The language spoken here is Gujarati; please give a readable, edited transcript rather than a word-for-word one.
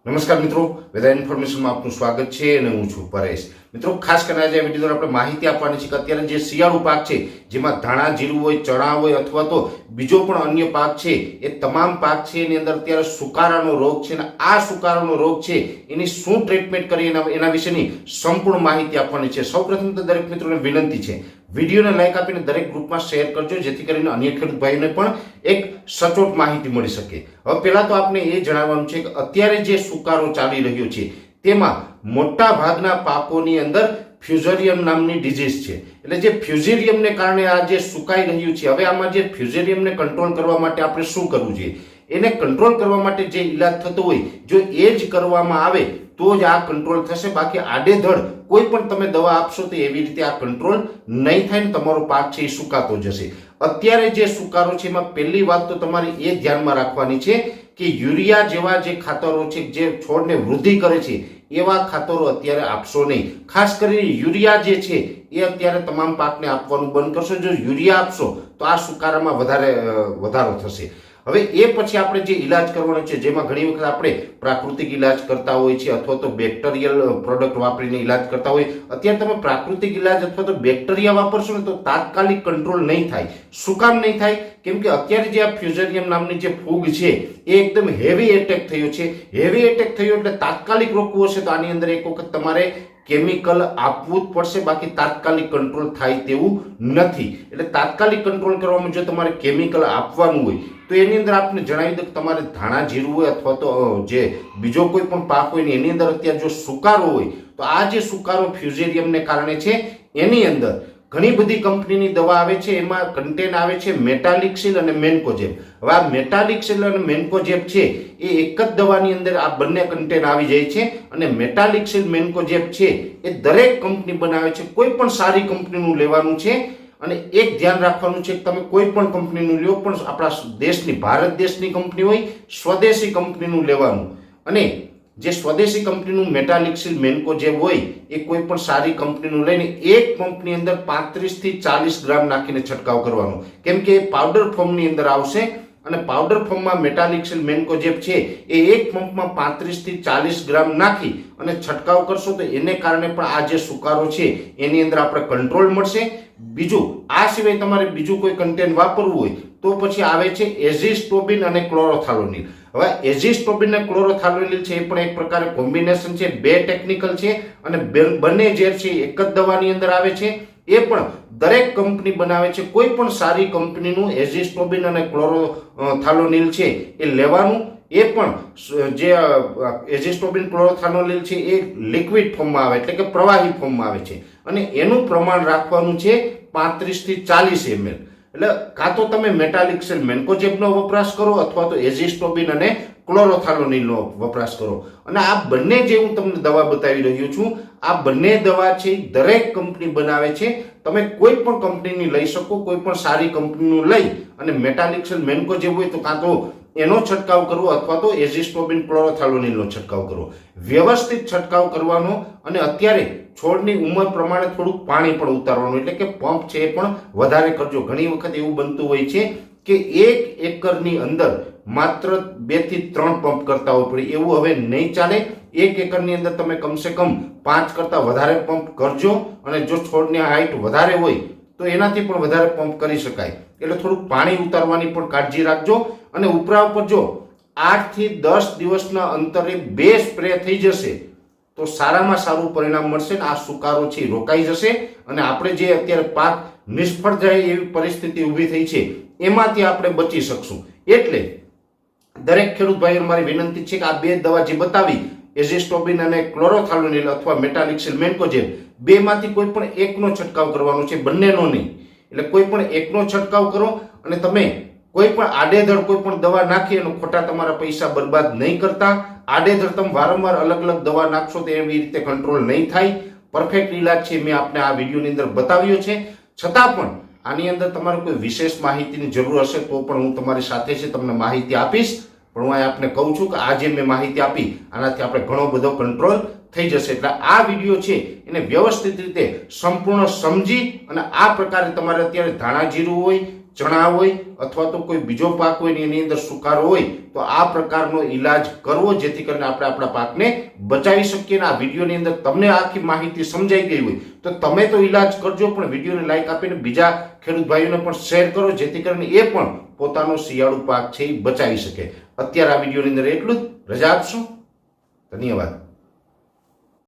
નમસ્કાર મિત્રો, વેધર ઇન્ફોર્મેશનમાં આપનું સ્વાગત છે અને હું છું પરેશ। મિત્રો, ખાસ કરીને આજે આ વિડીયો આપણે માહિતી આપવાની છે કે અત્યારે જે શિયાળુ પાક છે, જેમાં ધાણા જીરું હોય, ચણા હોય અથવા તો બીજો પણ અન્ય પાક છે, એ તમામ પાક છે એની અંદર અત્યારે સુકારાનો રોગ છે અને આ સુકારાનો રોગ છે એની શું ટ્રીટમેન્ટ કરી એના વિશેની સંપૂર્ણ માહિતી આપવાની છે। સૌપ્રથમ તો દરેક મિત્રોને વિનંતી છે, વિડીયોને લાઈક આપીને દરેક ગ્રુપમાં શેર કરજો, જેથી કરીને અન્ય ખેડૂત ભાઈઓને પણ એક સચોટ માહિતી મળી શકે। હવે પહેલા તો આપણે એ જણાવવાનું છે કે અત્યારે જે સુકારો ચાલી રહ્યો છે તેમાં મોટા ભાગના પાકોની અંદર ફ્યુઝેરિયમ નામની ડિઝીઝ છે। એટલે જે ફ્યુઝેરિયમને કારણે આ જે સુકાઈ રહ્યું છે, હવે આમાં જે ફ્યુઝેરિયમને કંટ્રોલ કરવા માટે આપણે શું કરવું જોઈએ, એને કંટ્રોલ કરવા માટે જે ઈલાજ થતો હોય જો એ જ કરવામાં આવે તો જ આ કંટ્રોલ થશે। બાકી આડેધડ કોઈ પણ તમે દવા આપશો તો એવી રીતે આ કંટ્રોલ નહીં થાય ને તમારો પાક છે એ સુકાતો જશે। અત્યારે જે સુકારો છે એમાં પહેલી વાત તો તમારે એ ધ્યાનમાં રાખવાની છે કે યુરિયા જેવા જે ખાતરો છે જે છોડને વૃદ્ધિ કરે છે એવા ખાતરો અત્યારે આપશો નહીં। ખાસ કરીને યુરિયા જે છે એ અત્યારે તમામ પાકને આપવાનું બંધ કરશો। જો યુરિયા આપશો તો આ સુકારામાં વધારો થશે। હવે એ પછી આપણે જે ઈલાજ કરવાનો છે, જેમાં ઘણી વખત આપણે પ્રાકૃતિક ઈલાજ કરતા હોય છે અથવા તો બેક્ટેરિયલ પ્રોડક્ટ વાપરીને ઈલાજ કરતા હોય। અત્યારે તમે પ્રાકૃતિક ઈલાજ અથવા તો બેક્ટેરિયા વાપરશો ને તો તાત્કાલિક કંટ્રોલ નહીં થાય। શું કામ નહીં થાય? કેમ કે અત્યારે જે આ ફ્યુઝેરિયમ નામની જે ફૂગ છે એ એકદમ હેવી એટેક થયો છે। હેવી એટેક થયો એટલે તાત્કાલિક રોકવું હશે તો આની અંદર એક વખત તમારે કેમિકલ આપવું જ પડશે, બાકી તાત્કાલિક કંટ્રોલ થાય તેવું નથી। એટલે તાત્કાલિક કંટ્રોલ કરવામાં જો તમારે કેમિકલ આપવાનું હોય તો એની અંદર આપણે જણાવી દઉં કે તમારે ધાણા જીરું હોય અથવા તો જે બીજો કોઈ પણ પાક હોય ને એની અંદર અત્યારે જો સુકારો હોય તો આ જે સુકારો ફ્યુઝેરિયમને કારણે છે એની અંદર ઘણી બધી કંપનીની દવા આવે છે, એમાં કન્ટેન આવે છે મેટાલિક્સિલ અને મેન્કોજેબ। હવે આ મેટાલિક્સિલ અને મેન્કોજેબ છે એ એક જ દવાની અંદર આ બંને કન્ટેન આવી જાય છે અને મેટાલિક્સિલ મેન્કોજેબ છે એ દરેક કંપની બનાવે છે। કોઈ પણ સારી કંપનીનું લેવાનું છે અને એક ધ્યાન રાખવાનું છે કે તમે કોઈ પણ કંપનીનું લ્યો પણ આપણા દેશની ભારત દેશની કંપની હોય, સ્વદેશી કંપનીનું લેવાનું। અને જે સ્વદેશી કંપનીનું મેટાલિક્સિલ મેન્કોજેબ હોય એ કોઈ પણ સારી કંપનીનું લઈને એક પંપની અંદર 35 થી 40 ગ્રામ નાખીને છંટકાવ કરવાનો, કેમ કે પાવડર ફોર્મની અંદર આવશે અને પાવડર ફોર્મમાં મેટાલિક્સિલ મેન્કોજેબ છે એ એક પંપમાં 35 થી 40 ગ્રામ નાખી અને છંટકાવ કરશો તો એને કારણે પણ આ જે સુકારો છે એની અંદર આપણે કંટ્રોલ મળશે। બીજું, આ સિવાય તમારે બીજું કોઈ કન્ટેન્ટ વાપરવું હોય તો પછી આવે છે એઝિસ્ટોબિન અને ક્લોરોથાલોનિલ। હવે એઝિસ્ટોબિન અને ક્લોરોથાલોનિલ છે એ પણ એક પ્રકારે કોમ્બિનેશન છે, બે ટેકનિકલ છે અને બંને ઝેર છે એક જ દવાની અંદર આવે છે। એ પણ દરેક કંપની બનાવે છે, કોઈ પણ સારી કંપનીનું એઝિસ્ટોબિન અને ક્લોરોથાલોનિલ છે એ લેવાનું। એ પણ જે એઝિસ્ટોબિન ક્લોરોથાલોનિલ છે એ લિક્વિડ ફોર્મમાં આવે એટલે કે પ્રવાહી ફોર્મમાં આવે છે અને એનું પ્રમાણ રાખવાનું છે 35 થી 40 ml। એટલે કાં તો તમે મેટાલિક્સિલ મેન્કોજેબનો વપરાશ કરો અથવા તો એઝિસ્ટોબિન અને ક્લોરોથાલોનિલનો વપરાશ કરો। અને આ બંને જે હું તમને દવા બતાવી રહ્યો છું, આ બંને દવા છે દરેક કંપની બનાવે છે। તમે કોઈ પણ કંપનીની લઈ શકો, કોઈ પણ સારી કંપનીનું લઈ અને મેટાલિક્સિલ મેન્કોજેબ હોય તો કાં તો એનો છંટકાવ કરવો અથવા તો એઝિસ્ટોબિન ક્લોરોથાલોનિલનો છંટકાવ કરવો। વ્યવસ્થિત છંટકાવ કરવાનો અને અત્યારે છોડની ઉંમર પ્રમાણે થોડુંક પાણી પણ ઉતારવાનું, એટલે કે પંપ છે એ પણ વધારે કરજો। ઘણી વખત એવું બનતું હોય છે કે 1 એકરની અંદર માત્ર 2 થી 3 પંપ કરતા હોય, પણ એવું હવે નહીં ચાલે। 1 એકરની અંદર તમે કમસે કમ 5 કરતા વધારે પંપ કરજો અને જો છોડની હાઈટ વધારે હોય તો એનાથી પણ વધારે પંપ કરી શકાય। એટલે થોડુંક પાણી ઉતારવાની પણ કાળજી રાખજો અને ઉપરા ઉપર જો 8 થી 10 દિવસના અંતરે 2 સ્પ્રે થઈ જશે તો સારામાં સારું પરિણામ મળશે ને આ સુકારો છે રોકાઈ જશે અને આપણે જે અત્યારે પાક નિષ્ફળ જાય એવી પરિસ્થિતિ ઊભી થઈ છે એમાંથી આપણે બચી શકશું। એટલે દરેક ખેડૂત ભાઈઓ મારી વિનંતી છે કે આ બે દવા જે બતાવી એઝિસ્ટોબિન અને ક્લોરોથાલોનિલ અથવા મેટાલિક્સિલ મેન્કોજેબ, બેમાંથી કોઈ પણ એકનો છંટકાવ કરવાનો છે, બંનેનો નહીં। એટલે કોઈ પણ એકનો છંટકાવ કરો અને તમે કોઈ પણ આડેધડ કોઈ પણ દવા નાખી અને ખોટા તમારા પૈસા બરબાદ નહીં કરતા। આડેધડ તમે વારંવાર અલગ અલગ દવા નાખશો તો એવી રીતે કંટ્રોલ નહીં થાય। પરફેક્ટ ઈલાજ છે મેં આપને આ વિડીયોની અંદર બતાવ્યો છે। છતાં પણ આની અંદર તમારે કોઈ વિશેષ માહિતીની જરૂર હશે તો પણ હું તમારી સાથે છે, તમને માહિતી આપીશ। પણ હું આપને કહું છું કે આજે મેં માહિતી આપી આનાથી આપણે ઘણો બધો કંટ્રોલ થઈ જશે। એટલે આ વિડીયો છે એને વ્યવસ્થિત રીતે સંપૂર્ણ સમજી અને આ પ્રકારે તમારે અત્યારે ધાણા જીરું હોય, ચણા હોય અથવા તો કોઈ બીજો પાક હોય ને એની અંદર સુકારો હોય તો આ પ્રકારનો ઈલાજ કરવો, જેથી કરીને આપણે આપણા પાકને બચાવી શકીએ. આ વિડીયોની અંદર તમને આખી માહિતી સમજાઈ ગઈ હોય તો તમે તો ઈલાજ કરજો, પણ વિડીયોને લાઈક આપીને બીજા ખેડૂત ભાઈઓને પણ શેર કરો, જેથી કરીને એ પણ પોતાનો શિયાળુ પાક છે એ બચાવી શકે. અત્યારે આ વિડીયોની અંદર એટલું જ. રજા આપશો. ધન્યવાદ.